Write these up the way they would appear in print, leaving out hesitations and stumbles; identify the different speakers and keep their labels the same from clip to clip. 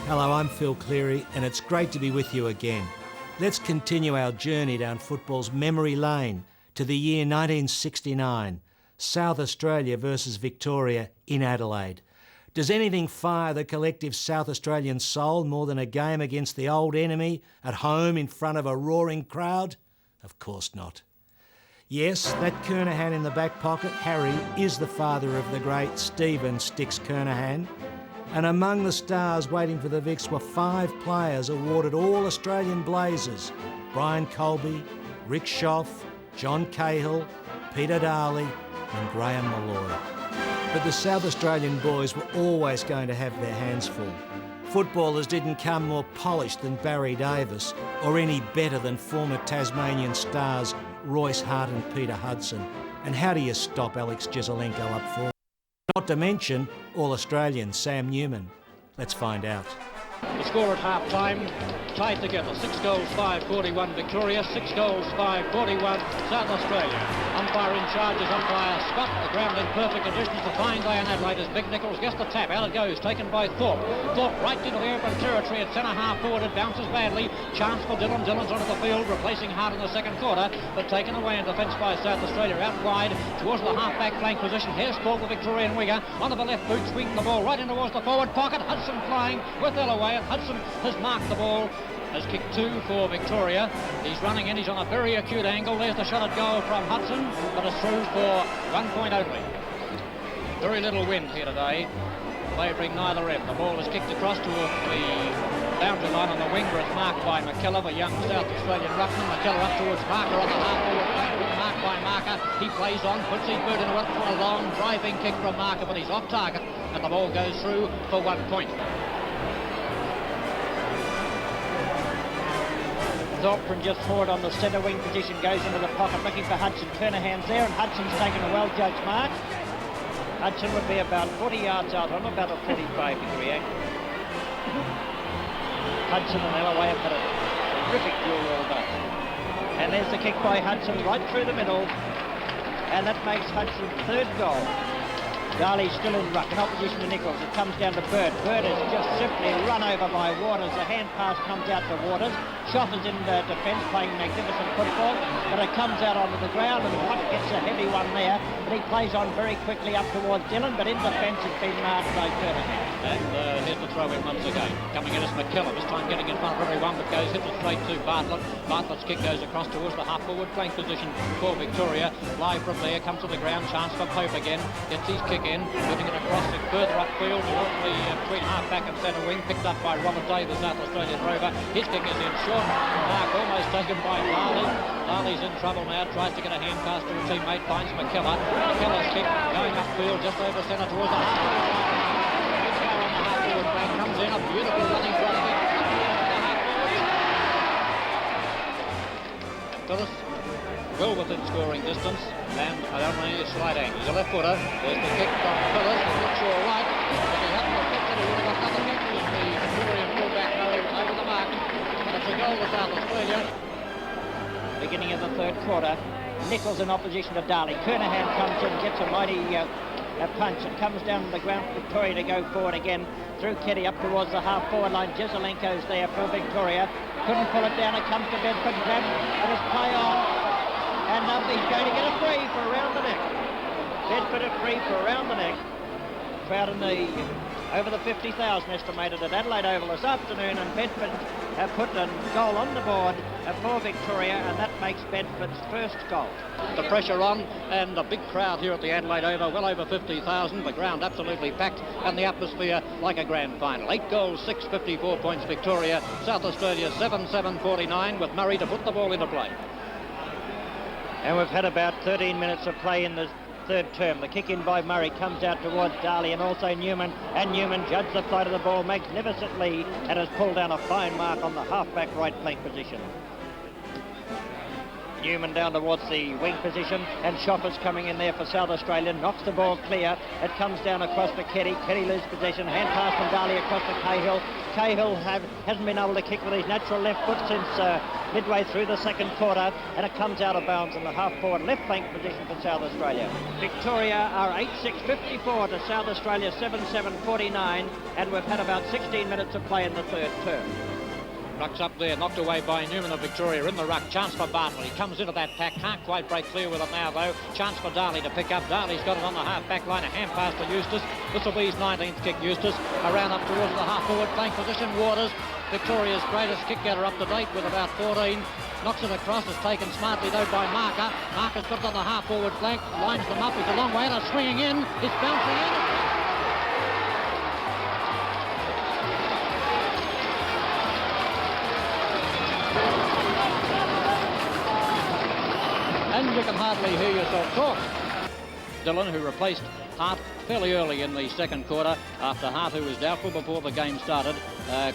Speaker 1: Hello, I'm Phil Cleary, and it's great to be with you again. Let's continue our journey down football's memory lane to the year 1969, South Australia versus Victoria in Adelaide. Does anything fire the collective South Australian soul more than a game against the old enemy at home in front of a roaring crowd? Of course not. Yes, that Kernahan in the back pocket, Harry, is the father of the great Stephen Sticks Kernahan. And among the stars waiting for the Vicks were 5 players awarded All-Australian Blazers: Brian Colby, Rick Schoff, John Cahill, Peter Darley and Graham Malloy. But the South Australian boys were always going to have their hands full. Footballers didn't come more polished than Barry Davis or any better than former Tasmanian stars Royce Hart and Peter Hudson. And how do you stop Alex Jesaulenko up forward? Not to mention All-Australian Sam Newman. Let's find out.
Speaker 2: The score at half-time, tied together, 6 goals, 5-41 Victoria, 6 goals, 5-41 South Australia. Umpire in charge is umpire Scott. The ground in perfect conditions. The fine day in Adelaide as Big Nichols gets the tap. Out it goes, taken by Thorpe. Thorpe right into the open territory at centre-half forward. It bounces badly. Chance for Dillon. Dillon's onto the field, replacing Hart in the second quarter, but taken away in defence by South Australia. Out wide towards the half-back flank position. Here's Thorpe, the Victorian winger. Onto the left boot, swinging the ball right in towards the forward pocket. Hudson flying with Ellaway. And Hudson has marked the ball, has kicked 2 for Victoria. He's running in, he's on a very acute angle. There's the shot at goal from Hudson, but it's through for 1 point only. Very little wind here today, favouring neither end. The ball is kicked across to the boundary line on the wing, where it's marked by McKellar, a young South Australian ruckman. McKellar up towards Marker on the half-forward flank, marked by Marker. He plays on, puts his boot into it for a long driving kick from Marker, but he's off target, and the ball goes through for 1 point. Thorpe from just forward on the centre wing position goes into the pocket looking for Hudson. Kernahan's there, and Hudson's taken a well-judged mark. Hudson would be about 40 yards out on about a 45-degree angle. Hudson and Ellaway have had a terrific duel all day. And there's the kick by Hudson right through the middle, and that makes Hudson's 3rd goal. Darley's still in ruck, in opposition to Nichols. It comes down to Bird. Bird is just simply run over by Waters. The hand pass comes out to Waters. Schoff is in defence, playing magnificent football, but it comes out onto the ground, and Watt gets a heavy one there. But he plays on very quickly up towards Dillon, but in defence it's been marked by Kernahan. And here's the throw in once again. Coming in is McKellar, this time getting in front of everyone, but hits it straight to Bartlett. Bartlett's kick goes across towards the half-forward flank position for Victoria. Live from there, comes to the ground, chance for Pope again. Gets his kick in, moving it across it further upfield towards the between half-back and centre wing, picked up by Robert Day, the South Australian rover. His kick is in short. Mark almost taken by Darley. Darley's in trouble now, tries to get a hand pass to a teammate, finds McKellar. McKellar's kick going upfield just over centre towards the half-forward flank. On the half-forward flank comes in, a beautiful running drop kick. Phyllis, well within scoring distance, and I don't know, a slight angle. He's a left footer. There's the kick from Phyllis. He looks all right. If he hadn't have kicked it, he would have got another kick with the Victorian fullback over the mark. But it's a goal to South Australia. Beginning of the 3rd quarter. Nichols in opposition to Darley. Kernahan comes in, gets a mighty punch. It comes down to the ground for Victoria to go forward again. Through Keddy up towards the half-forward line. Jesaulenko's there for Victoria. Couldn't pull it down. It comes to Bedford. Grab it. Let us play on. And he's going to get a free for around the neck. Bedford a free for around the neck. Crowd in the over the 50,000 estimated at Adelaide Oval this afternoon, and Bedford have put a goal on the board for Victoria, and that makes Bedford's 1st goal. The pressure on, and a big crowd here at the Adelaide Oval, well over 50,000. The ground absolutely packed, and the atmosphere like a grand final. 8 goals, 6, 54 points Victoria. South Australia 7-7-49 with Murray to put the ball into play. And we've had about 13 minutes of play in the 3rd term. The kick in by Murray comes out towards Darley and also Newman, and Newman judged the flight of the ball magnificently and has pulled down a fine mark on the half-back right flank position.
Speaker 3: Newman down towards the wing position, and Shoppers coming in there for South Australia, knocks the ball clear. It comes down across to Keddy. Keddy loses possession, hand pass from Daly across to Cahill. Cahill hasn't been able to kick with his natural left foot since midway through the second quarter, and it comes out of bounds in the half-forward left flank position for South Australia. Victoria are 8-6-54 to South Australia 7-7-49, and we've had about 16 minutes of play in the third term.
Speaker 2: Ruck's up there, knocked away by Newman of Victoria in the ruck. Chance for Bartley. He comes into that pack. Can't quite break clear with it now, though. Chance for Daly to pick up. Daly's got it on the half-back line. A hand pass to Eustace. This will be his 19th kick, Eustace. Around up towards the half-forward flank position. Waters, Victoria's greatest kick-getter up to date with about 14. Knocks it across. It's taken smartly, though, by Marker. Marker's got it on the half-forward flank. Lines them up. He's a long way out. Swinging in. It's bouncing in. And you can hardly hear yourself talk. Dillon, who replaced Hart fairly early in the second quarter, after Hart, who was doubtful before the game started,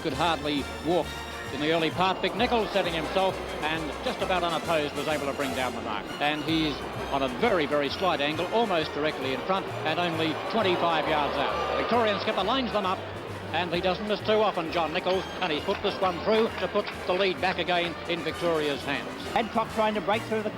Speaker 2: could hardly walk in the early part. Big Nichols setting himself, and just about unopposed was able to bring down the mark. And he's on a very, very slight angle, almost directly in front, and only 25 yards out. The Victorian skipper lines them up, and he doesn't miss too often, John Nichols, and he's put this one through to put the lead back again in Victoria's hands.
Speaker 3: Adcock trying to break through the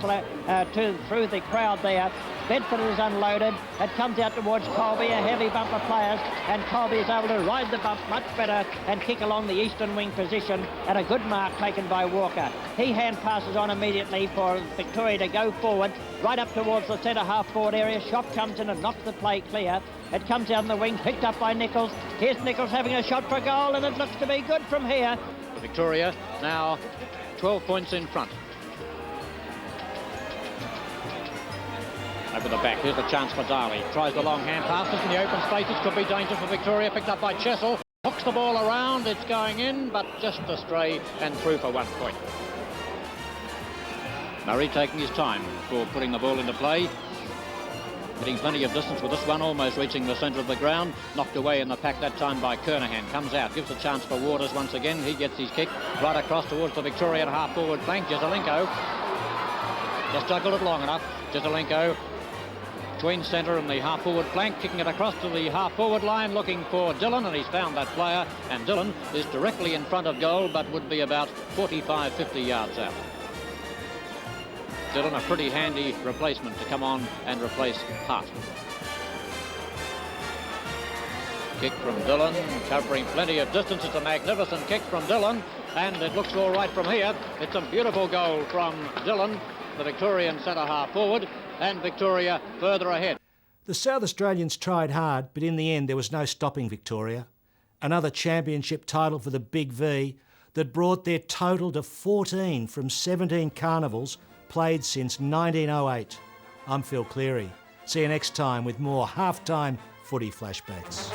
Speaker 3: through the crowd there. Bedford is unloaded. It comes out towards Colby, a heavy bump of players, and Colby is able to ride the bump much better and kick along the eastern wing position, and a good mark taken by Walker. He hand passes on immediately for Victoria to go forward, right up towards the centre half-forward area. Shot comes in and knocks the play clear. It comes down the wing, picked up by Nichols. Here's Nichols having a shot for goal, and it looks to be good from here.
Speaker 2: Victoria now 12 points in front. Over the back, here's a chance for Daly. Tries the long hand passes in the open spaces. Could be dangerous for Victoria. Picked up by Chessel. Hooks the ball around. It's going in, but just astray and through for 1 point. Murray taking his time for putting the ball into play. Getting plenty of distance with this one, almost reaching the centre of the ground. Knocked away in the pack that time by Kernahan. Comes out, gives a chance for Waters once again. He gets his kick right across towards the Victorian half-forward flank. Jezelenko just juggled it long enough. Jezelenko between centre and the half-forward flank, kicking it across to the half-forward line, looking for Dillon, and he's found that player. And Dillon is directly in front of goal, but would be about 45, 50 yards out. Dillon, a pretty handy replacement to come on and replace Hart. Kick from Dillon, covering plenty of distance. It's a magnificent kick from Dillon, and it looks all right from here. It's a beautiful goal from Dillon, the Victorian centre half forward, and Victoria further ahead.
Speaker 1: The South Australians tried hard, but in the end there was no stopping Victoria. Another championship title for the Big V that brought their total to 14 from 17 carnivals played since 1908. I'm Phil Cleary. See you next time with more halftime footy flashbacks.